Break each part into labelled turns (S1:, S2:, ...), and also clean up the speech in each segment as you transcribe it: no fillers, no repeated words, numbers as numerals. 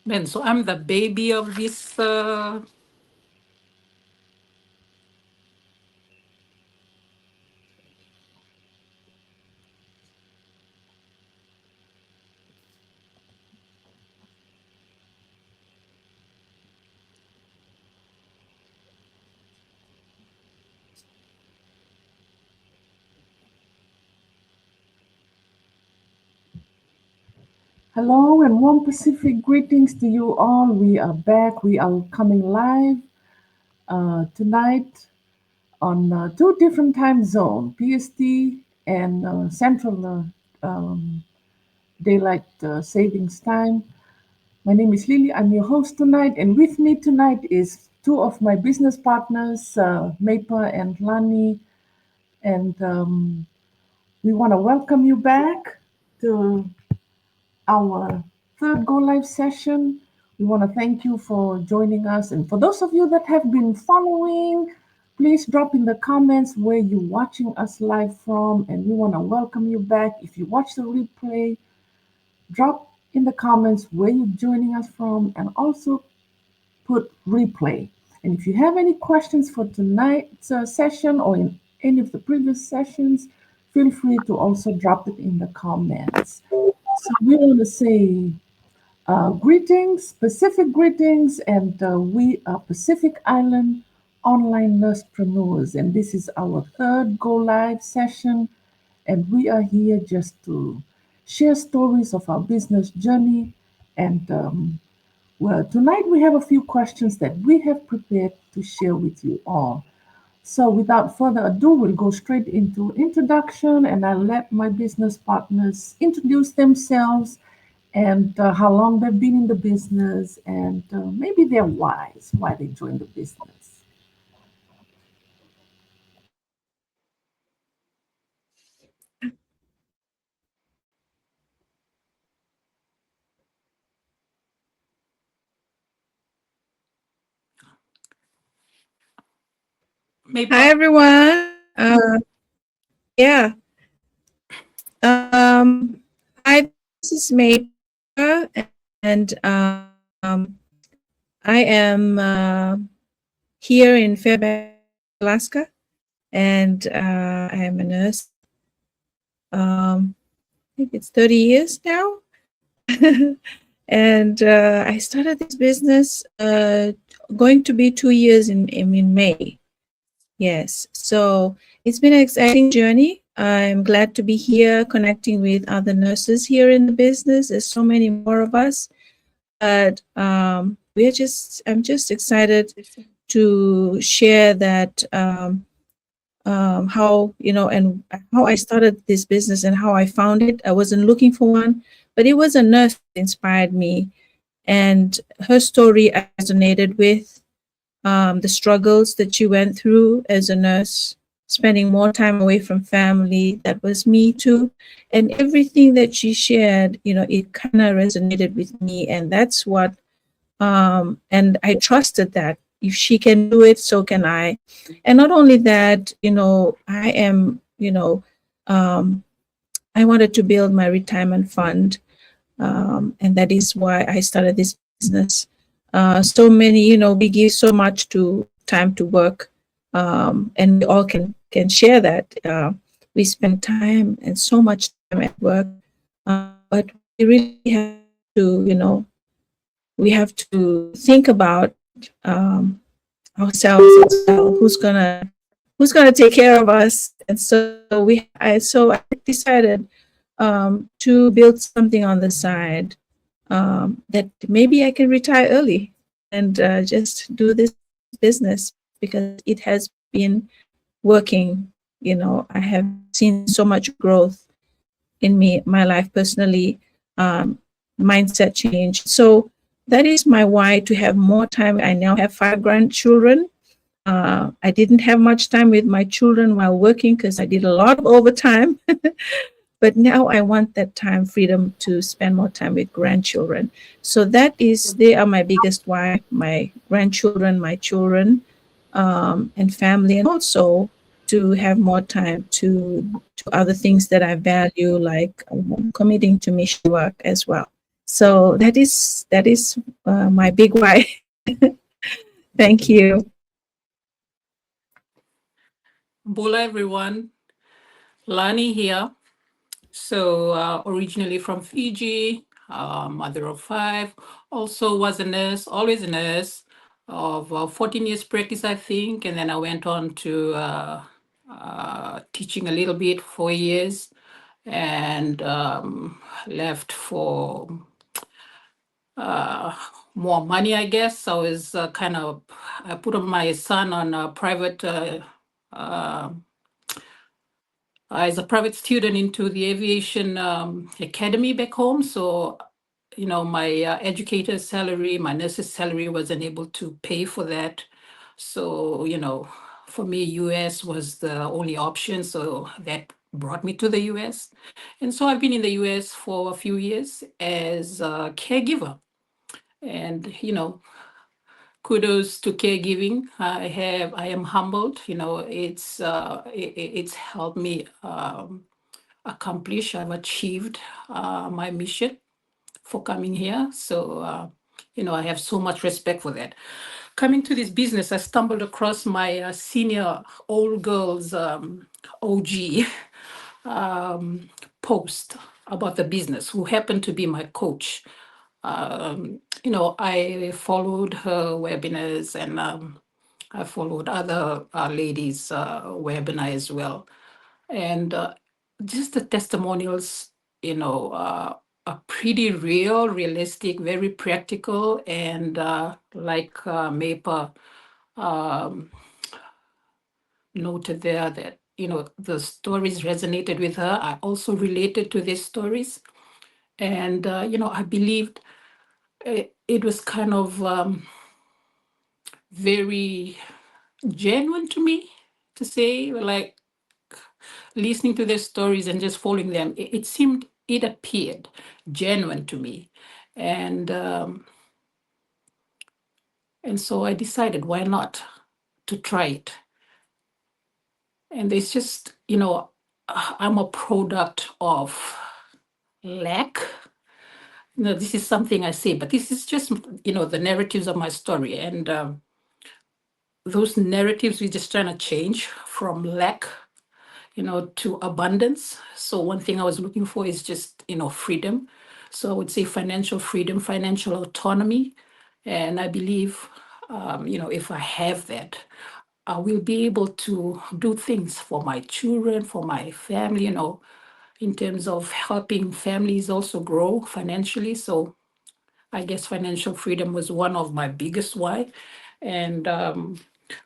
S1: Man, so I'm the baby of this.
S2: Hello and warm Pacific greetings to you all. We are back. We are coming live tonight on two different time zones, PST and Central Daylight Savings Time. My name is Lily. I'm your host tonight, and with me tonight is two of my business partners, Maper and Lani, and we want to welcome you back to our third Go Live session. We want to thank you for joining us. And for those of you that have been following, please drop in the comments where you're watching us live from. And we want to welcome you back. If you watch the replay, drop in the comments where you're joining us from and also put replay. And if you have any questions for tonight's session or in any of the previous sessions, feel free to also drop it in the comments. So we want to say greetings, Pacific greetings, and we are Pacific Island Online Nursepreneurs, and this is our third Go Live session, and we are here just to share stories of our business journey. And well, tonight we have a few questions that we have prepared to share with you all. So without further ado, we'll go straight into introduction, and I'll let my business partners introduce themselves and how long they've been in the business and maybe their whys, why they joined the business.
S3: Hi
S1: Maple.
S3: everyone. Yeah. Hi, this is Maper, and I am here in Fairbanks, Alaska, and I am a nurse. I think it's 30 years now, and I started this business going to be 2 years in May. Yes, so it's been an exciting journey. I'm glad to be here connecting with other nurses here in the business. There's so many more of us, but I'm just excited to share that how, and how I started this business and how I found it. I wasn't looking for one, but it was a nurse that inspired me, and her story I resonated with. The struggles that she went through as a nurse, spending more time away from family. That was me too. And everything that she shared, it kind of resonated with me. And that's what, and I trusted that if she can do it, so can I. And not only that, I am, I wanted to build my retirement fund. And that is why I started this business. So many, we give so much to time to work, and we all can share that. We spend time and so much time at work, but we really have to, we have to think about ourselves as well. Who's gonna take care of us? And so I decided to build something on the side, that maybe I can retire early and just do this business because it has been working. I have seen so much growth in my life personally, mindset change. So that is my why, to have more time. I now have 5 grandchildren. I didn't have much time with my children while working because I did a lot of overtime. But now I want that time freedom to spend more time with grandchildren. So they are my biggest why, my grandchildren, my children, and family, and also to have more time to other things that I value, like committing to mission work as well. So that is my big why. Thank you.
S1: Bola, everyone. Lani here. So, originally from Fiji, mother of five, also was a nurse, always a nurse of 14 years practice, I think. And then I went on to teaching a little bit, 4 years, and left for uh, more money, I guess. I was I put my son on a private, uh, as a private student into the aviation academy back home. So, my educator's salary, my nurse's salary wasn't able to pay for that. So, for me, US was the only option. So that brought me to the US. And so I've been in the US for a few years as a caregiver. And, kudos to caregiving. I am humbled. It's helped me accomplish. I've achieved my mission for coming here. So, I have so much respect for that. Coming to this business, I stumbled across my senior old girls OG post about the business, who happened to be my coach. I followed her webinars, and I followed other ladies' webinar as well. And just the testimonials, are pretty real, realistic, very practical. And like Mapa noted there, that, the stories resonated with her. I also related to these stories. And, I believed it was kind of very genuine to me to say, like, listening to their stories and just following them. It appeared genuine to me. And so I decided, why not, to try it. And it's just, I'm a product of lack. This is something I say, but this is just, the narratives of my story. And those narratives, we're just trying to change from lack, to abundance. So one thing I was looking for is just, freedom. So I would say financial freedom, financial autonomy. And I believe, if I have that, I will be able to do things for my children, for my family, in terms of helping families also grow financially. So I guess financial freedom was one of my biggest why. And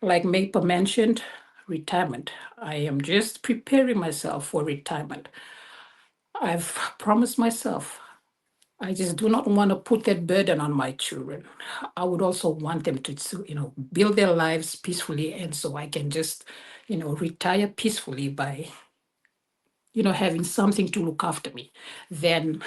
S1: like Maple mentioned, retirement. I am just preparing myself for retirement. I've promised myself, I just do not want to put that burden on my children. I would also want them to, build their lives peacefully. And so I can just, retire peacefully by, having something to look after me, than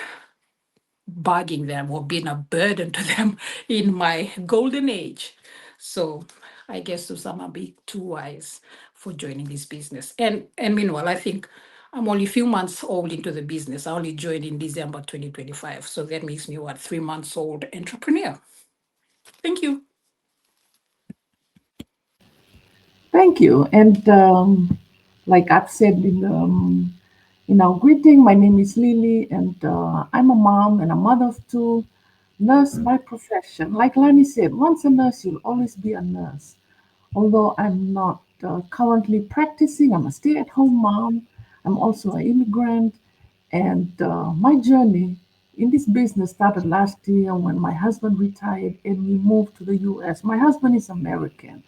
S1: bugging them or being a burden to them in my golden age. So I guess to some, I'm being too wise for joining this business. And meanwhile, I think I'm only a few months old into the business. I only joined in December 2025. So that makes me, what, 3 months old entrepreneur. Thank you.
S2: Thank you. And like I've said in our greeting, my name is Lily, and I'm a mom and a mother of two, nurse by profession. Like Lani said, once a nurse, you'll always be a nurse. Although I'm not currently practicing, I'm a stay at home mom. I'm also an immigrant. And my journey in this business started last year when my husband retired and we moved to the US. My husband is American.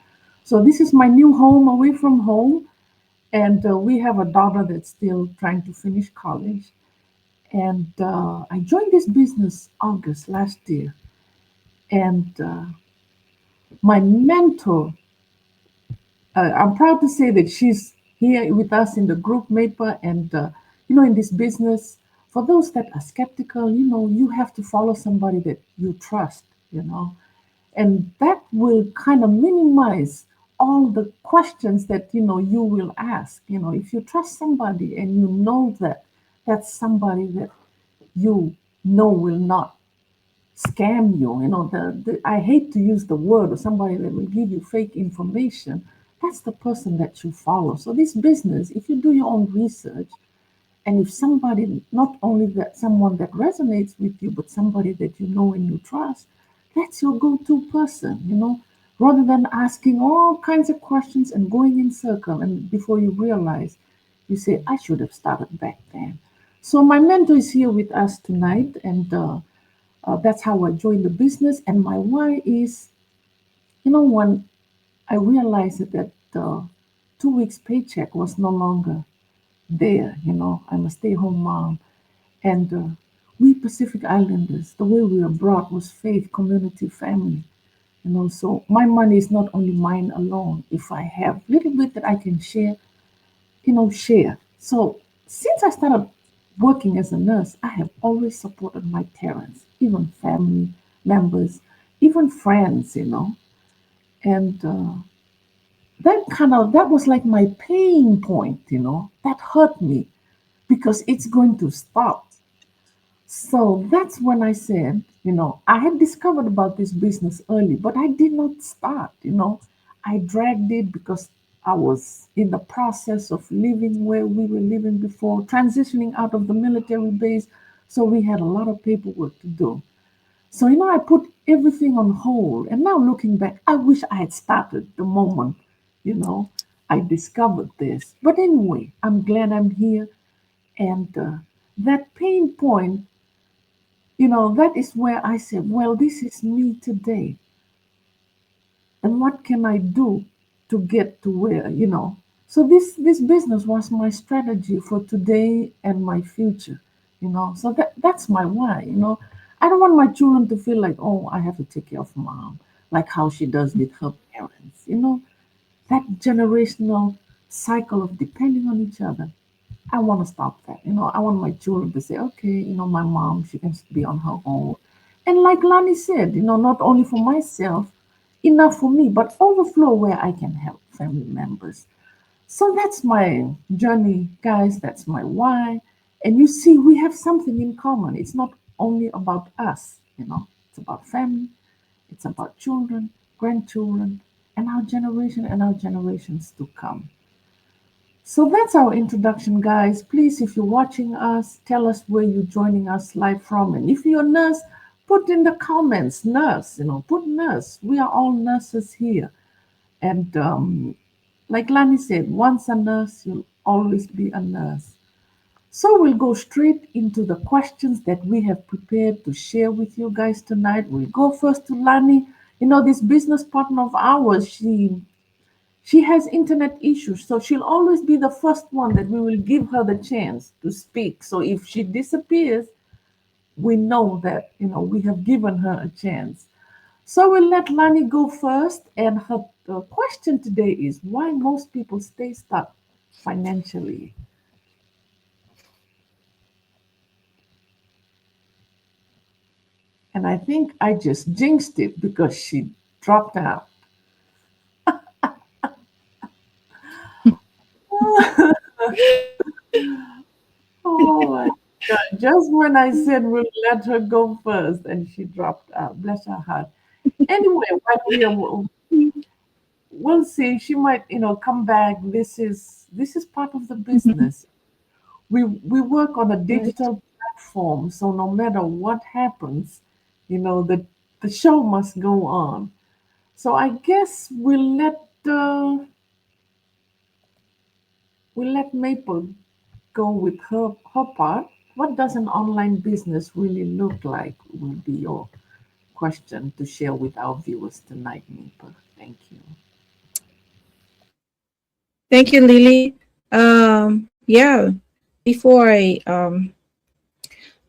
S2: So this is my new home away from home. And we have a daughter that's still trying to finish college. And I joined this business August last year. And my mentor, I'm proud to say that she's here with us in the group, Maper, and in this business. For those that are skeptical, you have to follow somebody that you trust, and that will kind of minimize all the questions that you will ask. If you trust somebody and you know that that's somebody that you know will not scam you, I hate to use the word, or somebody that will give you fake information, that's the person that you follow. So this business, if you do your own research, and if somebody, not only that someone that resonates with you, but somebody that you know and you trust, that's your go-to person, rather than asking all kinds of questions and going in circle. And before you realize, you say, I should have started back then. So my mentor is here with us tonight, and that's how I joined the business. And my why is, when I realized that 2 weeks paycheck was no longer there. I'm a stay-home mom, and we Pacific Islanders, the way we are brought was faith, community, family. So my money is not only mine alone. If I have little bit that I can share, share. So since I started working as a nurse, I have always supported my parents, even family members, even friends. And that was like my pain point. That hurt me because it's going to stop. So that's when I said, I had discovered about this business early, but I did not start. I dragged it because I was in the process of living where we were living before, transitioning out of the military base. So we had a lot of paperwork to do. So, I put everything on hold. And now looking back, I wish I had started the moment, you know, I discovered this. But anyway, I'm glad I'm here. And that pain point, that is where I said, well, this is me today. And what can I do to get to where? So this business was my strategy for today and my future. So that's my why. I don't want my children to feel like, oh, I have to take care of mom, like how she does with her parents. That generational cycle of depending on each other. I want to stop that. I want my children to say, okay, my mom, she can be on her own. And like Lani said, not only for myself, enough for me, but overflow where I can help family members. So that's my journey, guys. That's my why. And you see, we have something in common. It's not only about us, it's about family, it's about children, grandchildren, and our generation and our generations to come. So that's our introduction, guys. Please, if you're watching us, tell us where you're joining us live from. And if you're a nurse, put in the comments, nurse, put nurse. We are all nurses here. And like Lani said, once a nurse, you'll always be a nurse. So we'll go straight into the questions that we have prepared to share with you guys tonight. We'll go first to Lani. This business partner of ours, she has internet issues, so she'll always be the first one that we will give her the chance to speak. So if she disappears, we know that we have given her a chance. So we'll let Lani go first, and her question today is why most people stay stuck financially. And I think I just jinxed it because she dropped out. Oh my God. Just when I said we'll let her go first, and she dropped out. Bless her heart. Anyway, while we'll see. She might, come back. This is part of the
S3: Mhm.
S2: business. We work on a
S3: Right.
S2: digital platform, so no matter what happens, the show must go on. So I guess we'll let Maple go with her part. What does an online business really look like? Will be your question to share with our viewers tonight, Maple. Thank you.
S3: Thank you, Lily. Yeah. Before I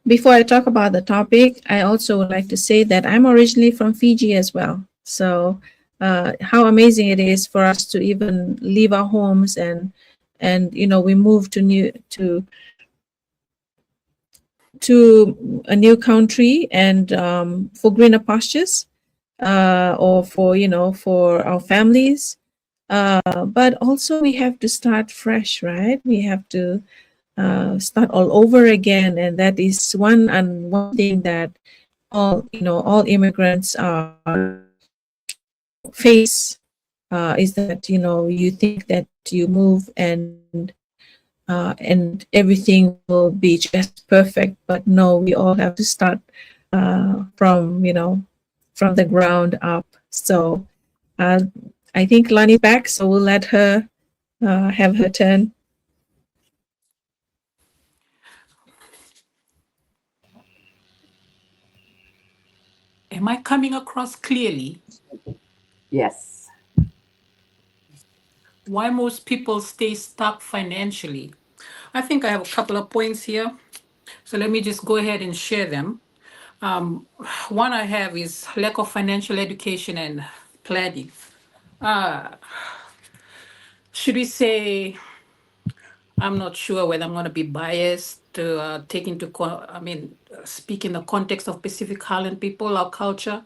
S3: before I talk about the topic, I also would like to say that I'm originally from Fiji as well. So, how amazing it is for us to even leave our homes and we move to a new country and for greener pastures or for our families. But also we have to start fresh, right? We have to start all over again, and that is one thing that all immigrants face is that you think that you move and everything will be just perfect, but no, we all have to start from the ground up. So uh, I think Lani's back, so we'll let her have her turn.
S1: Am I coming across clearly?
S2: Yes.
S1: Why most people stay stuck financially? I think I have a couple of points here. So let me just go ahead and share them. One I have is lack of financial education and planning. Should we say, I'm not sure whether I'm going to be biased to take into, speak in the context of Pacific Island people, our culture.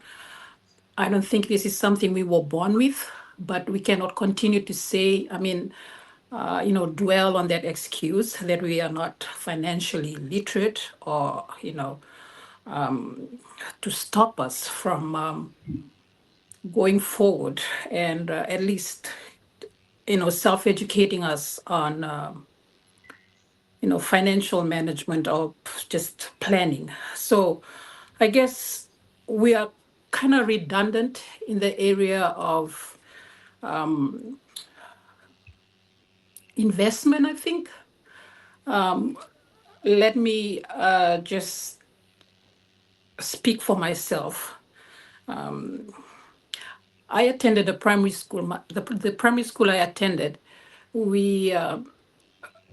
S1: I don't think this is something we were born with, but we cannot continue to say, dwell on that excuse that we are not financially literate or, to stop us from going forward and at least, self-educating us on, financial management or just planning. So I guess we are kind of redundant in the area of investment, I think. Let me just speak for myself. I attended a primary school. The primary school I attended, we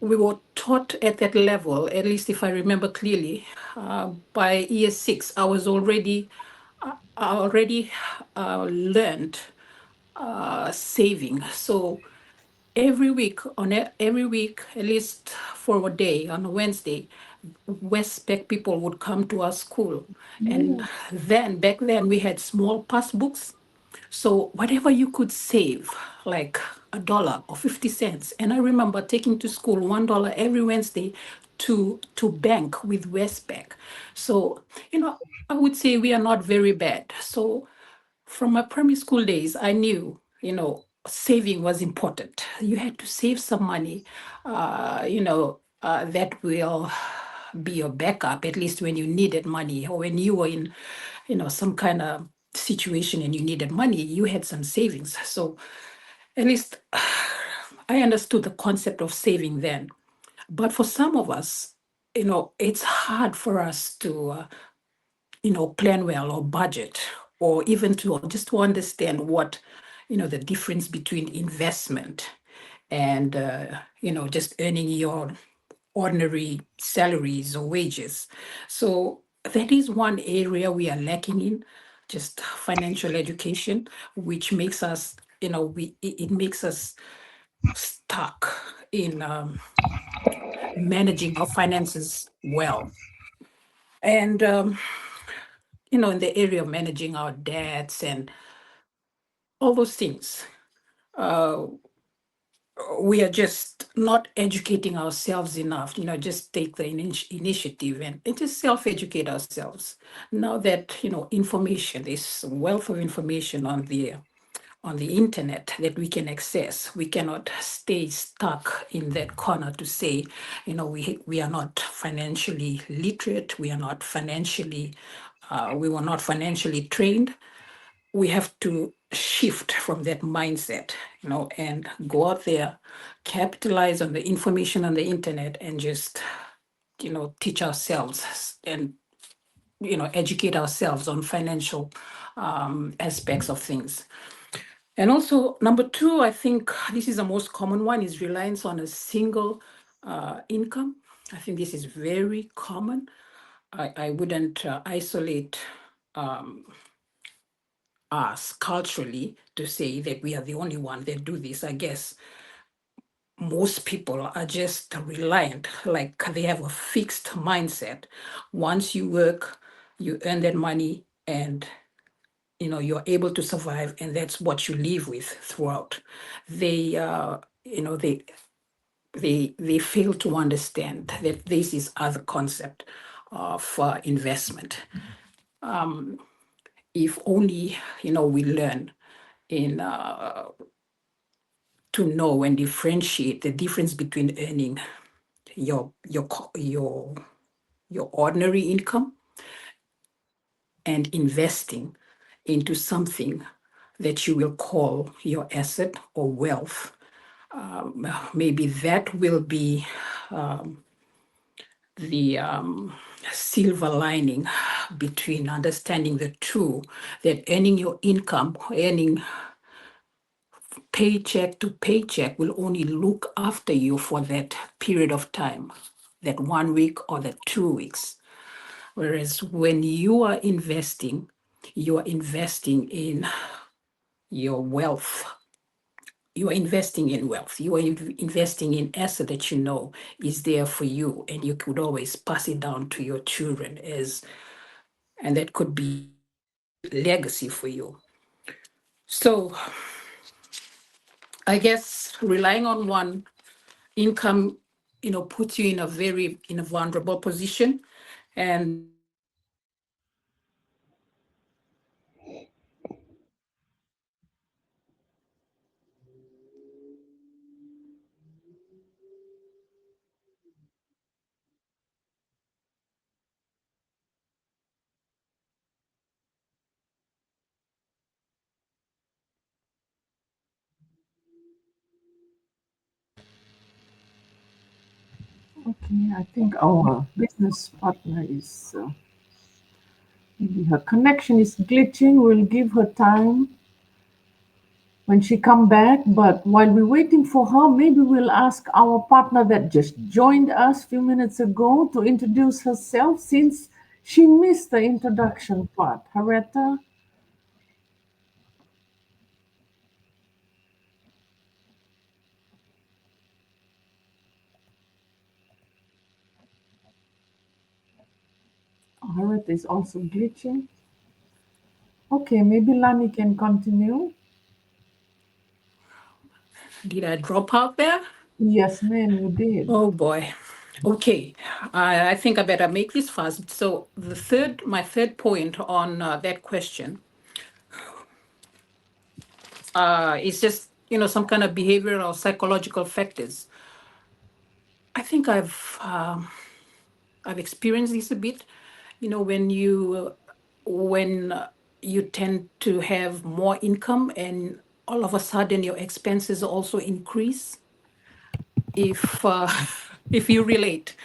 S1: we were taught at that level, at least if I remember clearly, by year six, I already learned saving. So every week, at least for a day on a Wednesday, Westpac people would come to our school, and then back then we had small passbooks. So whatever you could save, like $1 or 50 cents. And I remember taking to school $1 every Wednesday to bank with Westpac. So, I would say we are not very bad. So from my primary school days, I knew, saving was important. You had to save some money, that will be your backup, at least when you needed money or when you were in, some kind of situation and you needed money, you had some savings. So at least I understood the concept of saving then. But for some of us, it's hard for us to plan well or budget, or even to just to understand what, the difference between investment and, just earning your ordinary salaries or wages. So that is one area we are lacking in, just financial education, which makes us, it makes us stuck in managing our finances well. And in the area of managing our debts and all those things. Uh, we are just not educating ourselves enough, just take the initiative and just self-educate ourselves. Now that, information, this wealth of information on the internet that we can access, we cannot stay stuck in that corner to say, we are not financially literate, we are not financially, we were not financially trained. We have to shift from that mindset, and go out there, capitalize on the information on the internet, and just, teach ourselves and, educate ourselves on financial aspects of things. And also, number two, I think this is the most common one, is reliance on a single income. I think this is very common. I wouldn't isolate us culturally to say that we are the only one that do this. I guess most people are just reliant, like they have a fixed mindset. Once you work, you earn that money, and you're able to survive, and that's what you live with throughout. They they fail to understand that this is other concept of investment. if only, we learn in to know and differentiate the difference between earning your ordinary income and investing into something that you will call your asset or wealth. Maybe that will be the silver lining between understanding the two, that earning your income, earning paycheck to paycheck will only look after you for that period of time, that 1 week or that 2 weeks. Whereas when you are investing in your wealth. You are investing in wealth. You are investing in asset that you know is there for you, and you could always pass it down to your children and that could be legacy for you. So I guess relying on one income, puts you in a vulnerable position. And
S2: Okay, I think our business partner is maybe her connection is glitching. We'll give her time when she come back. But while we're waiting for her, maybe we'll ask our partner that just joined us a few minutes ago to introduce herself since she missed the introduction part. Hareta? Hareta is also glitching. Okay, maybe Lani can continue.
S1: did I drop out there?
S2: Yes, ma'am, you did.
S1: Oh boy. Okay, I think I better make this fast. So my third point on that question is just some kind of behavioral or psychological factors. I think I've experienced this a bit. When you tend to have more income and all of a sudden your expenses also increase. If if you relate,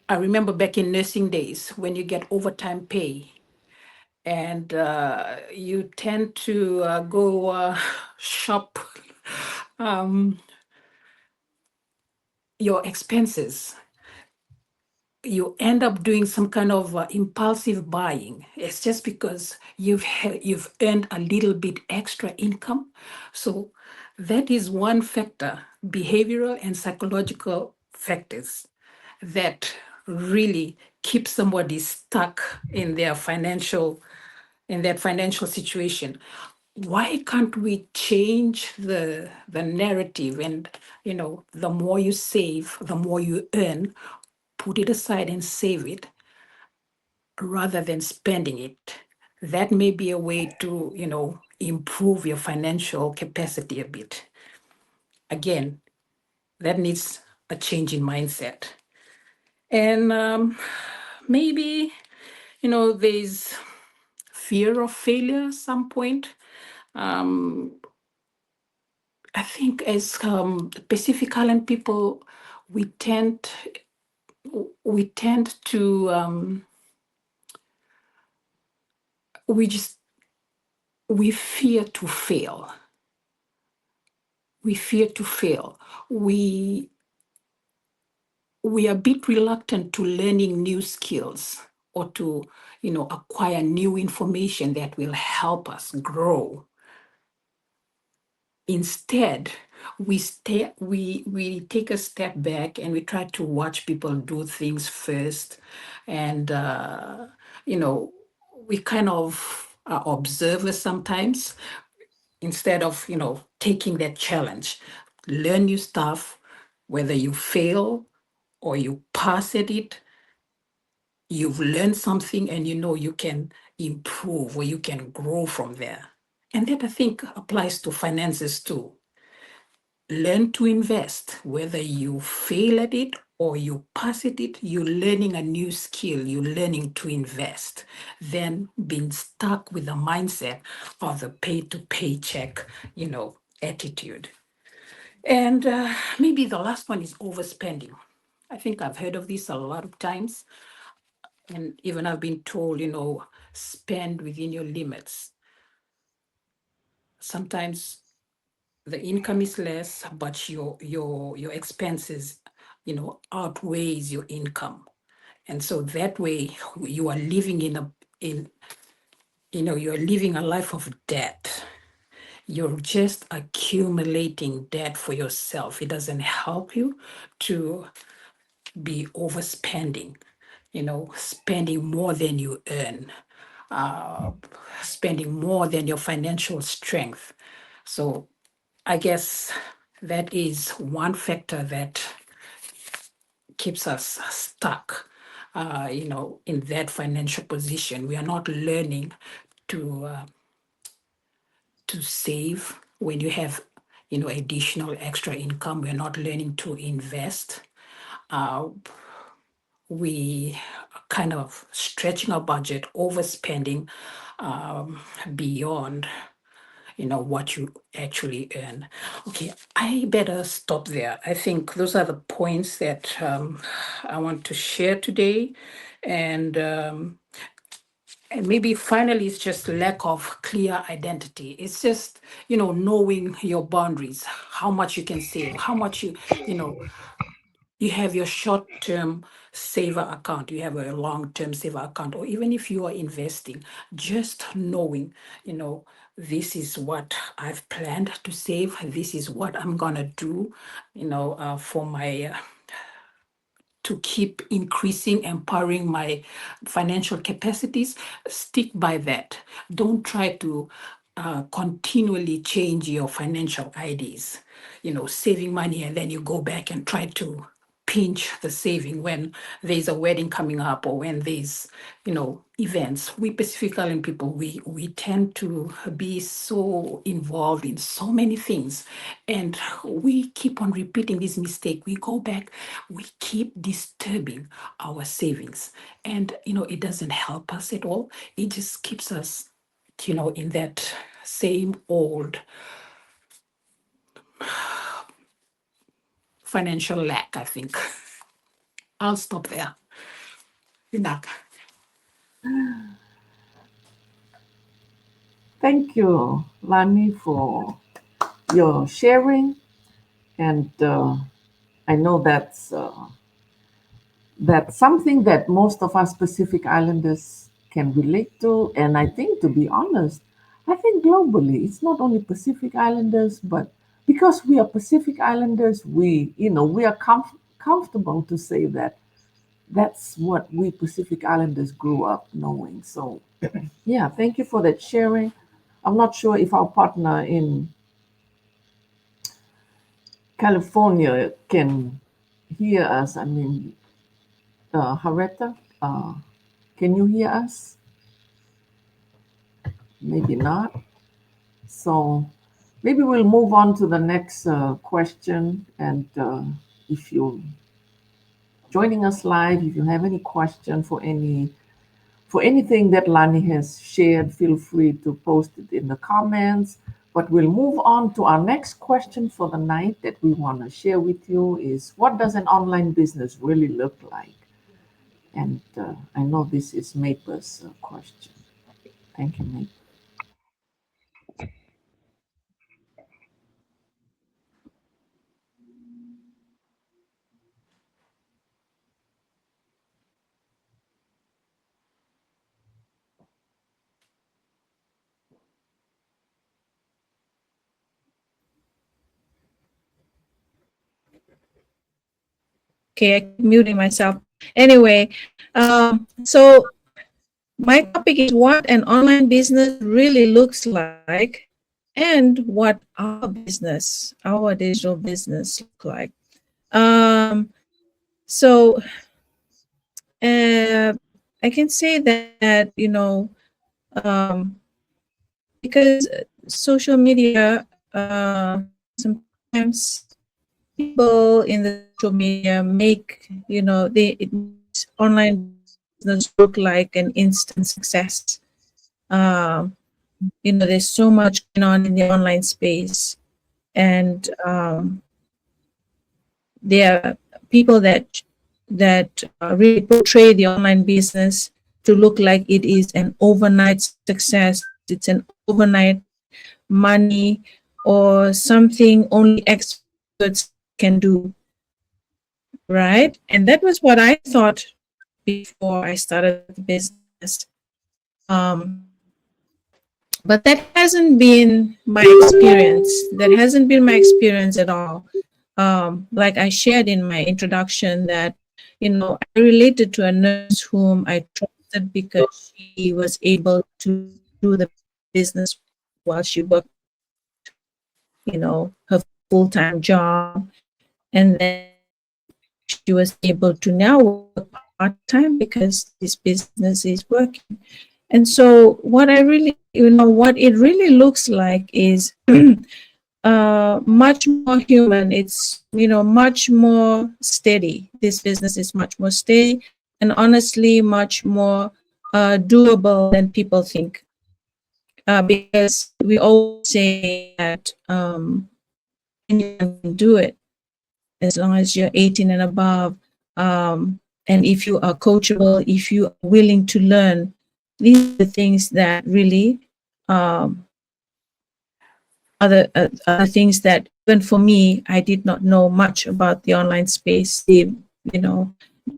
S1: I remember back in nursing days when you get overtime pay and you tend to go shop um, your expenses. You end up doing some kind of impulsive buying. It's just because you've earned a little bit extra income. So that is one factor, behavioral and psychological factors that really keep somebody stuck in that financial situation. Why can't we change the narrative? And the more you save, the more you earn. Put it aside and save it rather than spending it. That may be a way to improve your financial capacity a bit. Again, that needs a change in mindset. And maybe there's fear of failure at some point. I think as Pacific Island people, we tend to we just we fear to fail. We fear to fail. We are a bit reluctant to learning new skills or to acquire new information that will help us grow. Instead, we take a step back and we try to watch people do things first, and we kind of are observers sometimes instead of taking that challenge. Learn new stuff, whether you fail or you pass at it, you've learned something and you know you can improve or you can grow from there. And that I think applies to finances too. Learn to invest, whether you fail at it or you pass at it, you're learning a new skill, you're learning to invest, than being stuck with the mindset of the pay to paycheck, attitude. And maybe the last one is overspending. I think I've heard of this a lot of times. And even I've been told, spend within your limits. Sometimes the income is less, but your expenses, outweighs your income. And so that way you are living you're living a life of debt. You're just accumulating debt for yourself. It doesn't help you to be overspending, spending more than you earn, uh, spending more than your financial strength. So I guess that is one factor that keeps us stuck, in that financial position. We are not learning to save when you have, additional extra income. We're not learning to invest. Uh, we are kind of stretching our budget, overspending beyond what you actually earn. Okay, I better stop there. I think those are the points that I want to share today. And maybe finally, it's just lack of clear identity. It's just, knowing your boundaries, how much you can save, how much you know, you have your short-term saver account, you have a long-term saver account, or even if you are investing, just knowing, this is what I've planned to save, this is what I'm gonna do, for my to keep increasing, empowering my financial capacities. Stick by that. Don't try to continually change your financial IDs, saving money, and then you go back and try to pinch the saving when there's a wedding coming up or when there's events. We Pacific Island people, we tend to be so involved in so many things, and we keep on repeating this mistake. We go back, we keep disturbing our savings, and it doesn't help us at all. It just keeps us in that same old financial lack, I think. I'll stop there. Inak.
S2: Thank you, Lani, for your sharing. And I know that's something that most of us Pacific Islanders can relate to. And I think, to be honest, I think globally, it's not only Pacific Islanders, but because we are Pacific Islanders, we are comfortable to say that that's what we Pacific Islanders grew up knowing. So, yeah, thank you for that sharing. I'm not sure if our partner in California can hear us. I mean, Hareta, can you hear us? Maybe not. So maybe we'll move on to the next question. And if you're joining us live, if you have any question for anything that Lani has shared, feel free to post it in the comments. But we'll move on to our next question for the night that we want to share with you is, what does an online business really look like? And I know this is Maper's question. Thank you, Maper.
S3: Okay, I keep muting myself. Anyway, so my topic is what an online business really looks like and what our business, our digital business look like. So I can say that, because social media, sometimes people in the social media make, it makes online business look like an instant success. Um, there's so much going on in the online space, and there are people that really portray the online business to look like it is an overnight success. It's an overnight money or something only experts can do, right? And that was what I thought before I started the business. Um, but that hasn't been my experience. That hasn't been my experience at all. Like I shared in my introduction, that I related to a nurse whom I trusted because she was able to do the business while she worked, her full-time job, and then she was able to now work part-time because this business is working. And so what I really, what it really looks like is much more human. It's, much more steady. This business is much more steady and honestly much more doable than people think. Because we always say that anyone can do it as long as you're 18 and above. And if you are coachable, if you are willing to learn, these are the things that really other things that even for me, I did not know much about the online space, the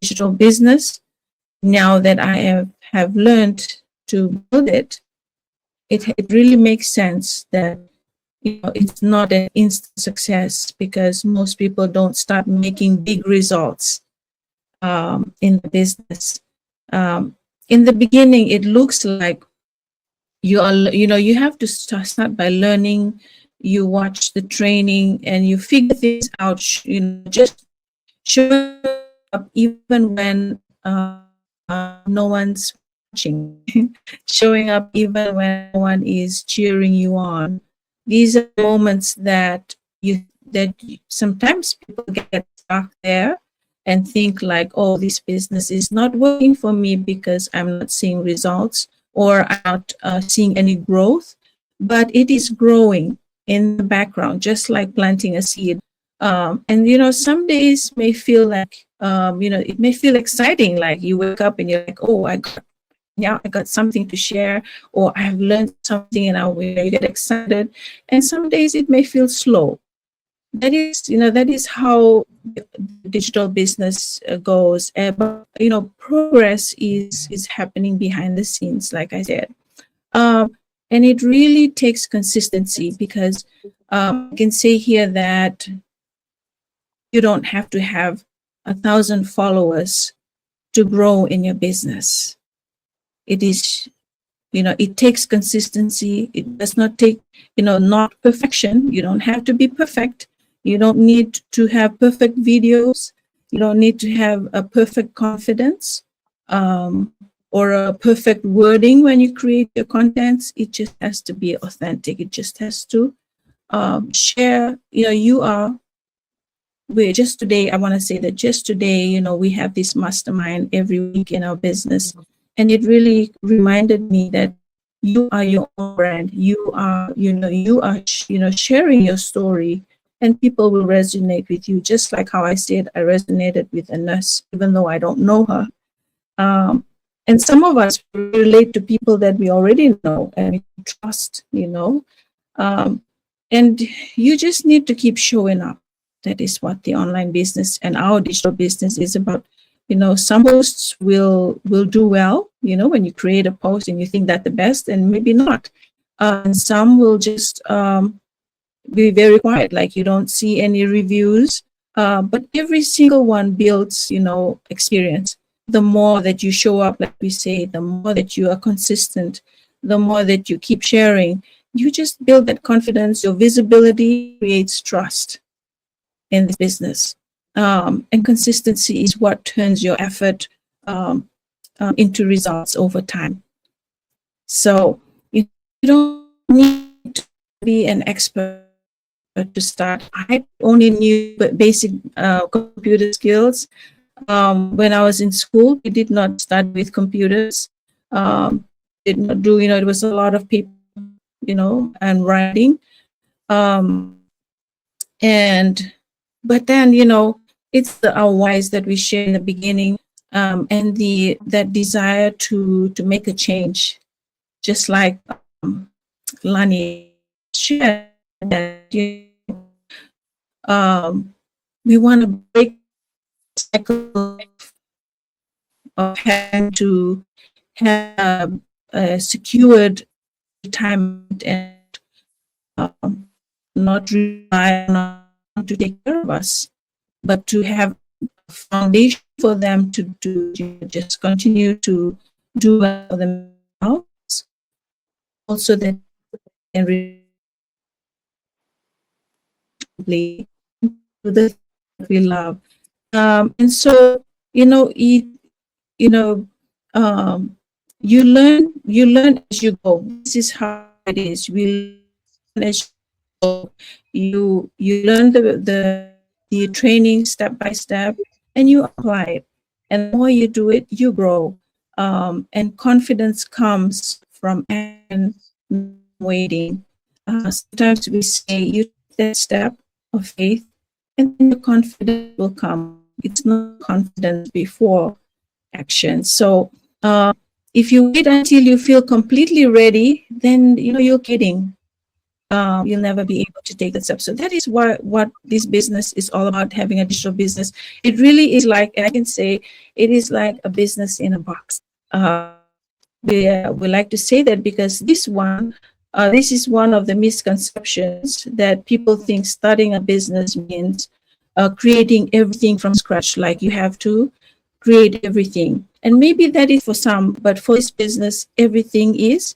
S3: digital business. Now that I have learned to build it, it really makes sense that it's not an instant success, because most people don't start making big results in the business. In the beginning, it looks like you have to start by learning. You watch the training and you figure things out, just showing up even when no one's watching, showing up even when no one is cheering you on. These are moments that sometimes people get stuck there and think like, oh, this business is not working for me because I'm not seeing results, or I'm not seeing any growth. But it is growing in the background, just like planting a seed. And some days may feel like, it may feel exciting, like you wake up and you're like, oh, I got something to share, or I have learned something, and you get excited. And some days it may feel slow. That is how digital business goes. But progress is happening behind the scenes, like I said. And it really takes consistency, because I can say here that you don't have to have 1,000 followers to grow in your business. It is, it takes consistency. It does not take, not perfection. You don't have to be perfect. You don't need to have perfect videos. You don't need to have a perfect confidence or a perfect wording when you create your contents. It just has to be authentic. It just has to share, just today, I want to say that just today, we have this mastermind every week in our business. And it really reminded me that you are your own brand. You are sharing your story, and people will resonate with you. Just like how I said, I resonated with a nurse, even though I don't know her. And some of us relate to people that we already know and we trust, and you just need to keep showing up. That is what the online business and our digital business is about. Some posts will do well, when you create a post and you think that the best, and maybe not. And some will just be very quiet, like you don't see any reviews. But every single one builds, experience. The more that you show up, like we say, the more that you are consistent, the more that you keep sharing, you just build that confidence. Your visibility creates trust in this business. And consistency is what turns your effort into results over time. So you don't need to be an expert to start. I only knew basic computer skills. When I was in school, we did not study with computers. Did not do, it was a lot of paper, and writing. And but then, it's our whys that we share in the beginning, and that desire to make a change, just like Lani shared, that we want to break the cycle of having to have a secured retirement and not rely on to take care of us, but to have a foundation for them to just continue to do well for themselves. Also, that can really do the things that we love. And so, you know, you learn as you go. This is how it is. We learn as you go. You learn the training step by step, and you apply it. And the more you do it, you grow. And confidence comes from action, waiting. Sometimes we say you take that step of faith, and then your confidence will come. It's not confidence before action. So if you wait until you feel completely ready, then you're kidding. You'll never be able to take that step. So that is what this business is all about, having a digital business. It really is like, and I can say it is like a business in a box. We like to say that because this is one of the misconceptions, that people think starting a business means creating everything from scratch, like you have to create everything. And maybe that is for some, but for this business, everything is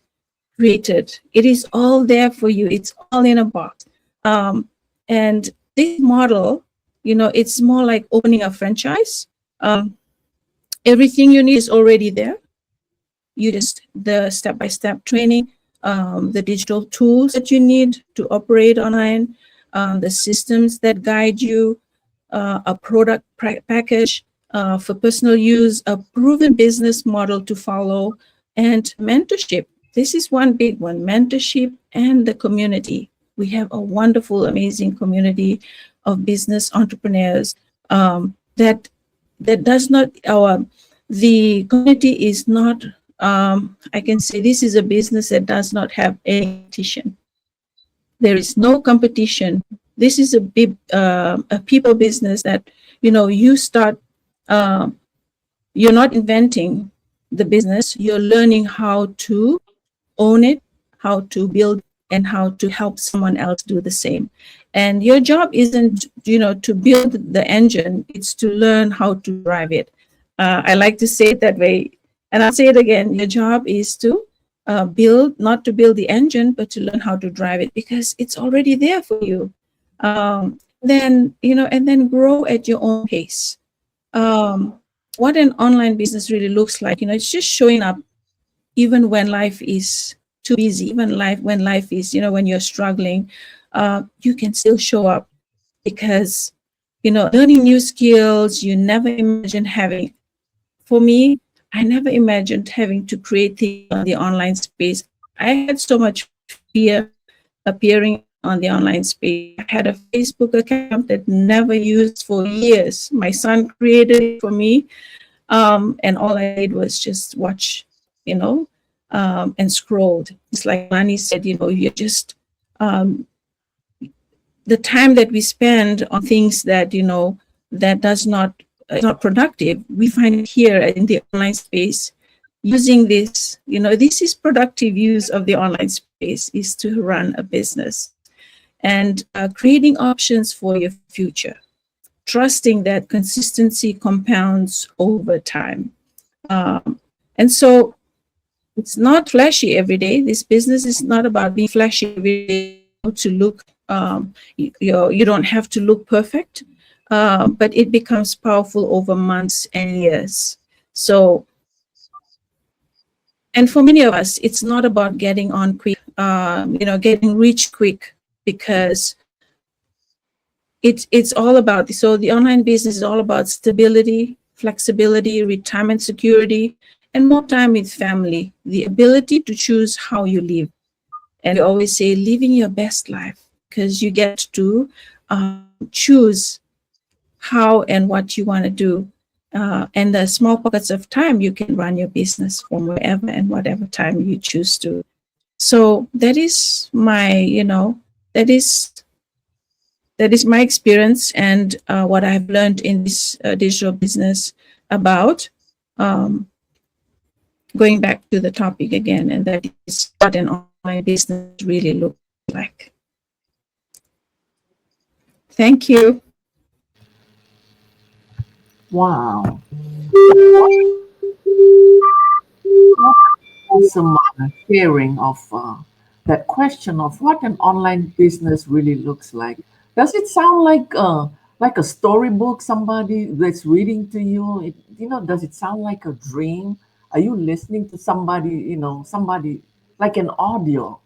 S3: created. It is all there for you. It's all in a box. And this model, it's more like opening a franchise. Everything you need is already there. You just the step-by-step training, the digital tools that you need to operate online, the systems that guide you, a product package for personal use, a proven business model to follow, and mentorship. This is one big one, mentorship and the community. We have a wonderful, amazing community of business entrepreneurs that does not, the community is not, I can say this is a business that does not have any competition. There is no competition. This is a big, a people business that, you start, you're not inventing the business, you're learning how to own it, how to build, and how to help someone else do the same. And your job isn't, to build the engine, it's to learn how to drive it. I like to say it that way. And I'll say it again, your job is to build, not to build the engine, but to learn how to drive it, because it's already there for you. Then, and then grow at your own pace. What an online business really looks like, it's just showing up even when life is too busy, even when life is, when you're struggling, you can still show up, because, learning new skills you never imagined having. For me, I never imagined having to create things on the online space. I had so much fear appearing on the online space. I had a Facebook account that never used for years. My son created it for me, and all I did was just watch, and scrolled. It's like Lani said, you're just the time that we spend on things that that does not is not productive. We find it here in the online space. Using this, this is productive use of the online space, is to run a business and creating options for your future, trusting that consistency compounds over time. And so it's not flashy every day. This business is not about being flashy every day to look, you don't have to look perfect, but it becomes powerful over months and years. So And for many of us, it's not about getting on quick, getting rich quick, because it's all about, so the online business is all about stability, flexibility, retirement security, and more time with family, the ability to choose how you live. And we always say living your best life, because you get to choose how and what you want to do. And the small pockets of time, you can run your business from wherever and whatever time you choose to. So that is my, that is that is my experience, and what I've learned in this digital business about, um, going back to the topic again, and that is what an online business really looks like. Thank you.
S2: Wow. Awesome sharing of that question of what an online business really looks like. Does it sound like a storybook somebody that's reading to you? Does it sound like a dream? Are you listening to somebody, somebody like an audio,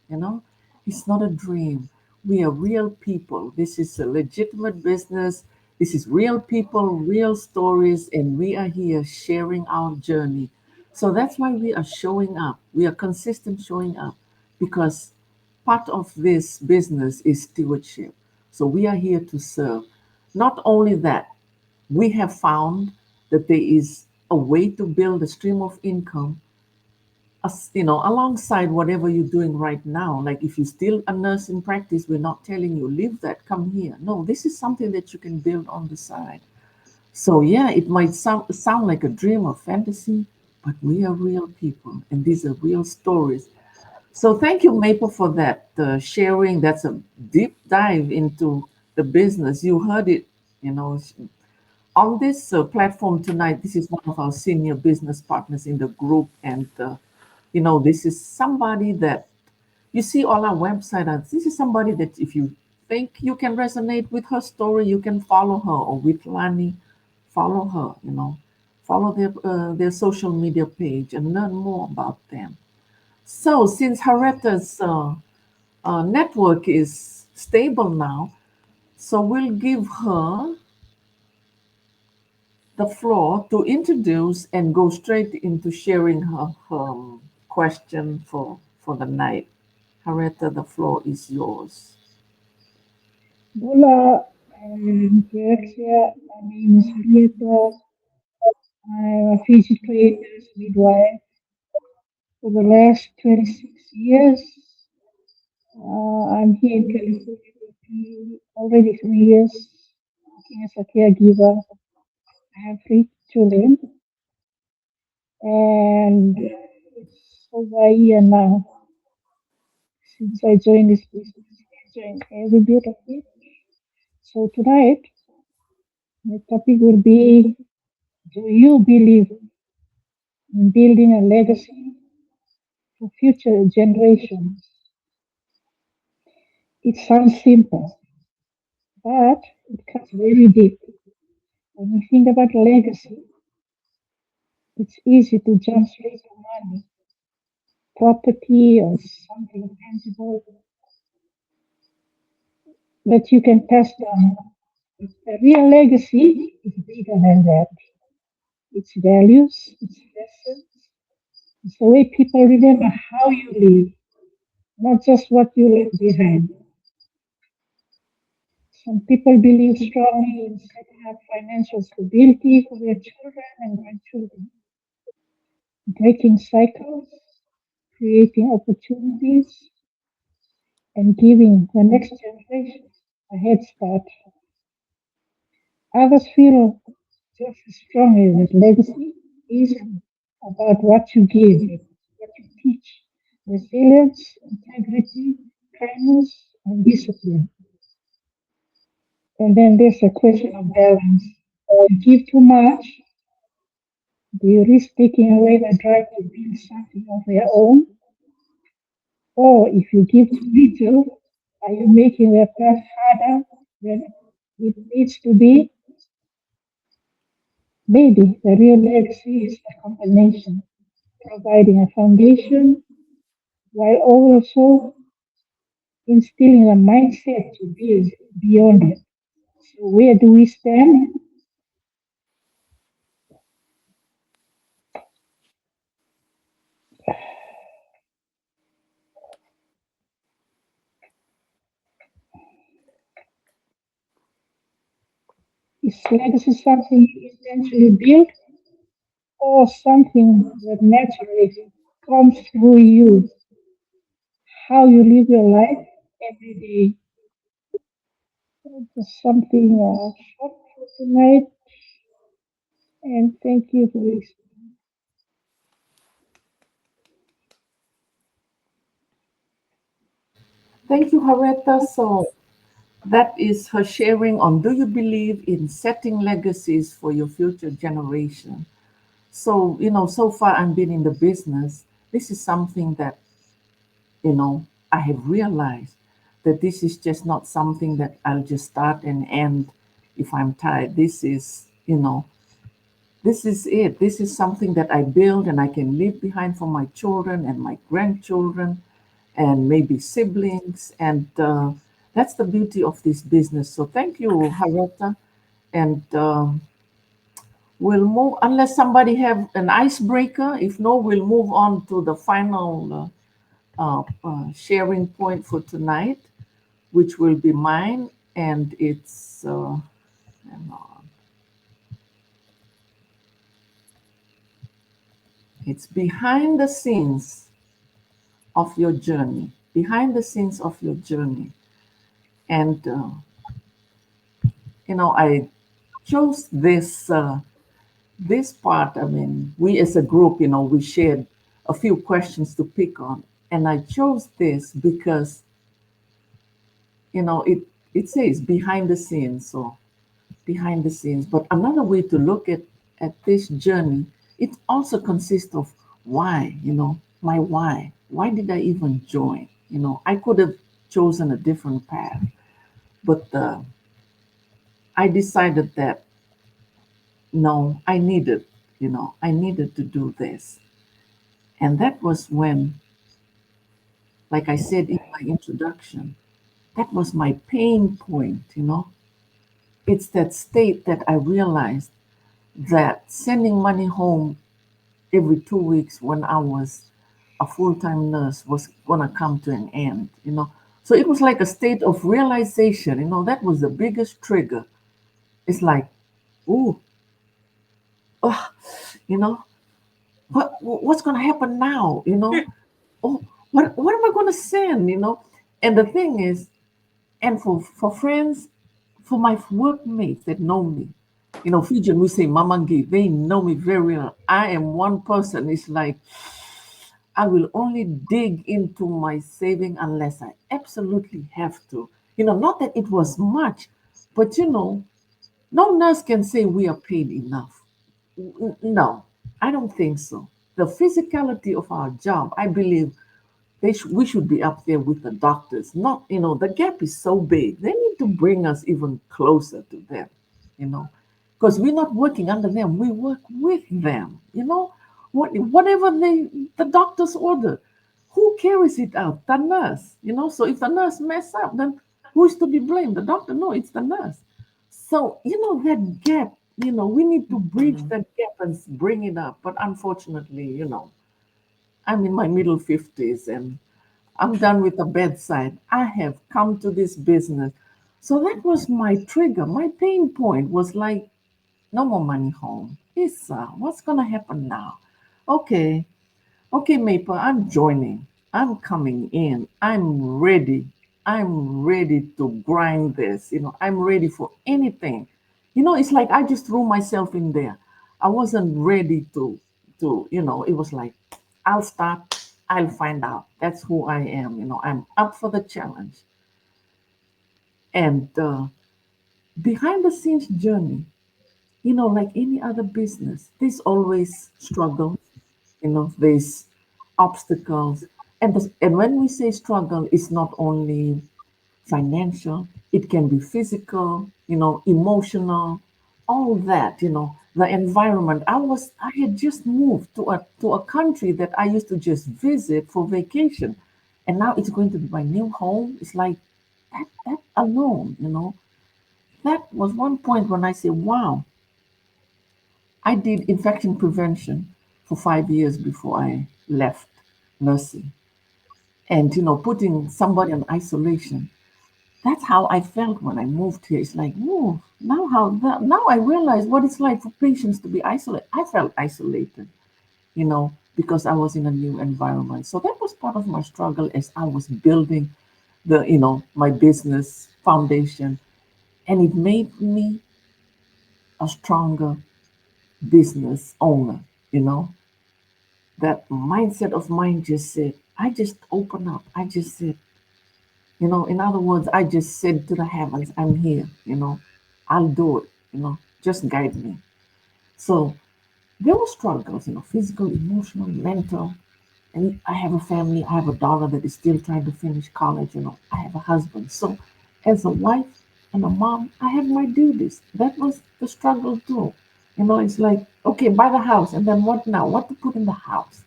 S2: It's not a dream. We are real people. This is a legitimate business. This is real people, real stories, and we are here sharing our journey. So that's why we are showing up. We are consistent showing up because part of this business is stewardship. So we are here to serve. Not only that, we have found that there is a way to build a stream of income, alongside whatever you're doing right now. Like if you're still a nurse in practice, we're not telling you leave that, come here. No, this is something that you can build on the side. So yeah, it might sound like a dream or fantasy, but we are real people, and these are real stories. So thank you, Maple, for that sharing. That's a deep dive into the business. You heard it, you know, on this platform tonight. This is one of our senior business partners in the group, and this is somebody that you see on our website. And this is somebody that if you think you can resonate with her story, you can follow her, or with Lani, follow her. Follow their social media page and learn more about them. So since Haretta's network is stable now, so we'll give her the floor to introduce and go straight into sharing her question for the night. Haretta, the floor is yours.
S4: Hola, Alexia. My name is Henrietta. I'm a physically nurse midwife for the last 26 years. I'm here in California already 3 years working as a caregiver. I have 3 children, and it's over a year now since I joined this business. I enjoying every bit of it. So tonight, my topic will be: do you believe in building a legacy for future generations? It sounds simple, but it cuts very deep. When you think about legacy, it's easy to jump straight to money, property, or something tangible that you can pass down. But the real legacy is bigger than that. It's values, it's lessons, it's the way people remember how you live, not just what you left behind. Some people believe strongly in setting up financial stability for their children and grandchildren, breaking cycles, creating opportunities, and giving the next generation a head start. Others feel just as strongly that legacy is about what you give, what you teach: resilience, integrity, kindness, and discipline. And then there's a question of balance. If you give too much, do you risk taking away the drive to build something of your own? Or if you give too little, are you making the path harder than it needs to be? Maybe the real legacy is a combination. providing a foundation while also instilling a mindset to build beyond it. So where do we stand? Is legacy something you intentionally build or something that naturally comes through you, how you live your life every day? Just something short for tonight, and thank you for listening.
S2: Thank you, Hareta. So that is her sharing on, do you believe in setting legacies for your future generation? So, so far I've been in the business. This is something that, I have realized that this is just not something that I'll just start and end if I'm tired. This is it. This is something that I build and I can leave behind for my children and my grandchildren and maybe siblings. And that's the beauty of this business. So thank you, Hareta. And we'll move, unless somebody have an icebreaker. If no, we'll move on to the final sharing point for tonight, which will be mine. And hang on. It's behind the scenes of your journey, behind the scenes of your journey. And, I chose this part. I mean, we as a group, we shared a few questions to pick on. And I chose this because, it says behind the scenes. So behind the scenes. But another way to look at this journey, it also consists of why, my why. Why did I even join? I could have chosen a different path, but I decided that no, I needed to do this. And that was when, like I said in my introduction, that was my pain point. It's that state that I realized that sending money home every 2 weeks when I was a full-time nurse was gonna come to an end. So it was like a state of realization. That was the biggest trigger. It's like, ooh, oh, you know, what's gonna happen now? Oh, what am I gonna send? And the thing is, and for friends, for my workmates that know me, Fijian, we say Mamangi, they know me very well. I am one person. It's like I will only dig into my saving unless I absolutely have to. Not that it was much, but no nurse can say we are paid enough. No, I don't think so. The physicality of our job, I believe we should be up there with the doctors. Not, the gap is so big. They need to bring us even closer to them, you know, because we're not working under them. We work with them. Whatever the doctors order, who carries it out? The nurse. So if the nurse mess up, then who is to be blamed? The doctor? No, it's the nurse. So, that gap, we need to bridge that gap and bring it up. But unfortunately, I'm in my middle 50s and I'm done with the bedside. I have come to this business. So that was my trigger. My pain point was like, no more money home. Issa, what's going to happen now? Okay, okay, Maple, I'm joining. I'm coming in. I'm ready. I'm ready to grind this. I'm ready for anything. It's like I just threw myself in there. I wasn't ready it was like, I'll start, I'll find out. That's who I am. I'm up for the challenge. And behind the scenes journey, like any other business, there's always struggle, there's obstacles. And when we say struggle, it's not only financial, it can be physical, emotional, all that. the environment. I had just moved to a country that I used to just visit for vacation, and now it's going to be my new home. It's like that alone, that was one point when I said, wow, I did infection prevention for 5 years before I left nursing. And, putting somebody on isolation, that's how I felt when I moved here. It's like, whoa, now I realize what it's like for patients to be isolated. I felt isolated, because I was in a new environment. So that was part of my struggle as I was building my business foundation. And it made me a stronger business owner, you know. That mindset of mine just said, I just open up. I just said, in other words, I just said to the heavens, I'm here, I'll do it, just guide me. So there were struggles, physical, emotional, mental. And I have a family. I have a daughter that is still trying to finish college. I have a husband. So, as a wife and a mom, I have my duties. That was the struggle too. It's like, okay, buy the house, and then what now? What to put in the house?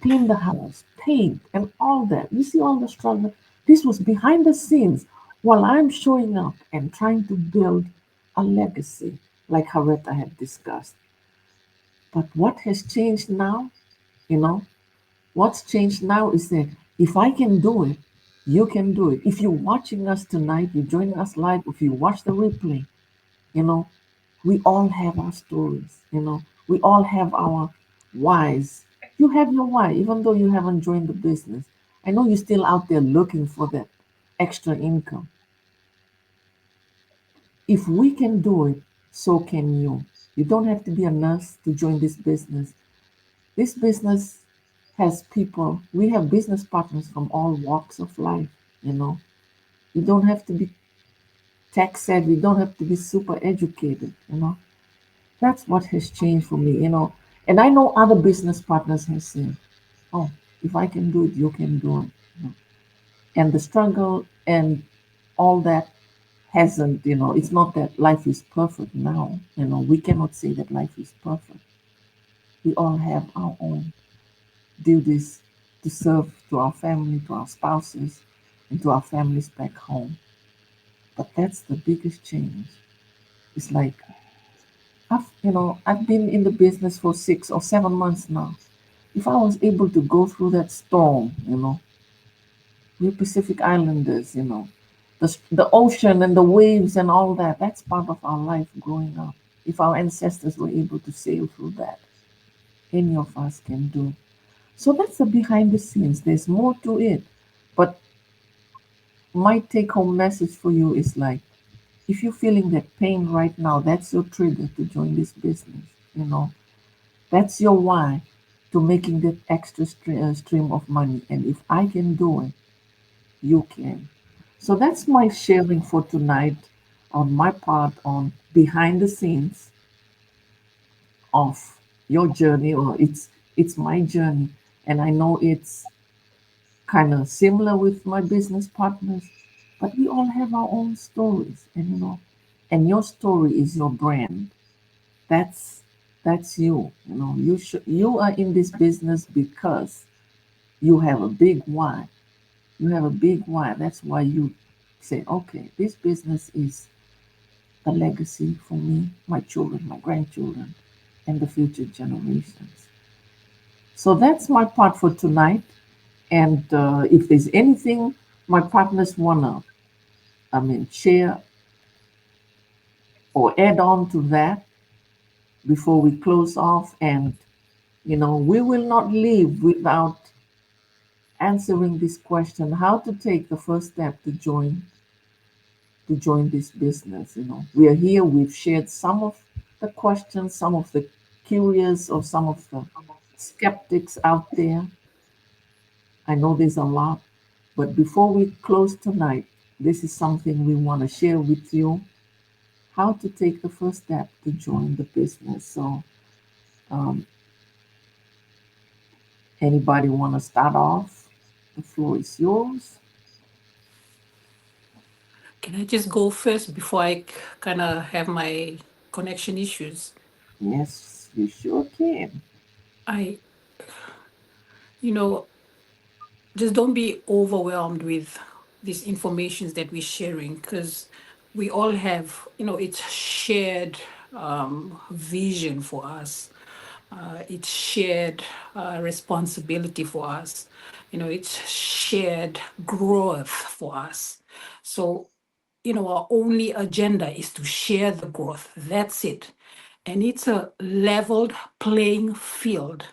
S2: Clean the house, paint, and all that. You see all the struggle. This was behind the scenes while I'm showing up and trying to build a legacy, like Haretta had discussed. But what has changed now? You know, What's changed now is that if I can do it, you can do it. If you're watching us tonight, you're joining us live, if you watch the replay, you know, we all have our stories, we all have our whys. You have your why, even though you haven't joined the business. I know you're still out there looking for that extra income. If we can do it, so can you. You don't have to be a nurse to join this business. This business has people, we have business partners from all walks of life, you know. You don't have to be tech savvy, you don't have to be super educated, That's what has changed for me, And I know other business partners have said, oh, if I can do it, you can do it. And the struggle and all that hasn't, it's not that life is perfect now. We cannot say that life is perfect. We all have our own duties to serve to our family, to our spouses, and to our families back home. But that's the biggest change. It's like I've been in the business for 6 or 7 months now. If I was able to go through that storm, we're Pacific Islanders, the ocean and the waves and all that, that's part of our life growing up. If our ancestors were able to sail through that, any of us can do. So that's the behind the scenes. There's more to it. But my take home message for you is like, if you're feeling that pain right now, that's your trigger to join this business. That's your why to making that extra stream of money. And if I can do it, you can. So that's my sharing for tonight on my part on behind the scenes of your journey, or it's my journey. And I know it's kind of similar with my business partners, but we all have our own stories, and your story is your brand. That's that's you. You are in this business because you have a big why. You have a big why. That's why you say, okay, this business is a legacy for me, my children, my grandchildren, and the future generations. So that's my part for tonight. And if there's anything my partners wanna, share or add on to that before we close off, and we will not leave without answering this question: how to take the first step to join this business. We are here. We've shared some of the questions, some of the curious, or some of the skeptics out there. I know there's a lot, but before we close tonight, this is something we want to share with you: how to take the first step to join the business. So, um, anybody want to start off? The floor is yours.
S1: Can I just go first before I kind of have my connection issues?
S2: Yes, you sure can.
S1: I, you know, just don't be overwhelmed with these informations that we're sharing, because we all have, it's shared vision for us. It's shared responsibility for us. It's shared growth for us. So, our only agenda is to share the growth. That's it. And it's a leveled playing field.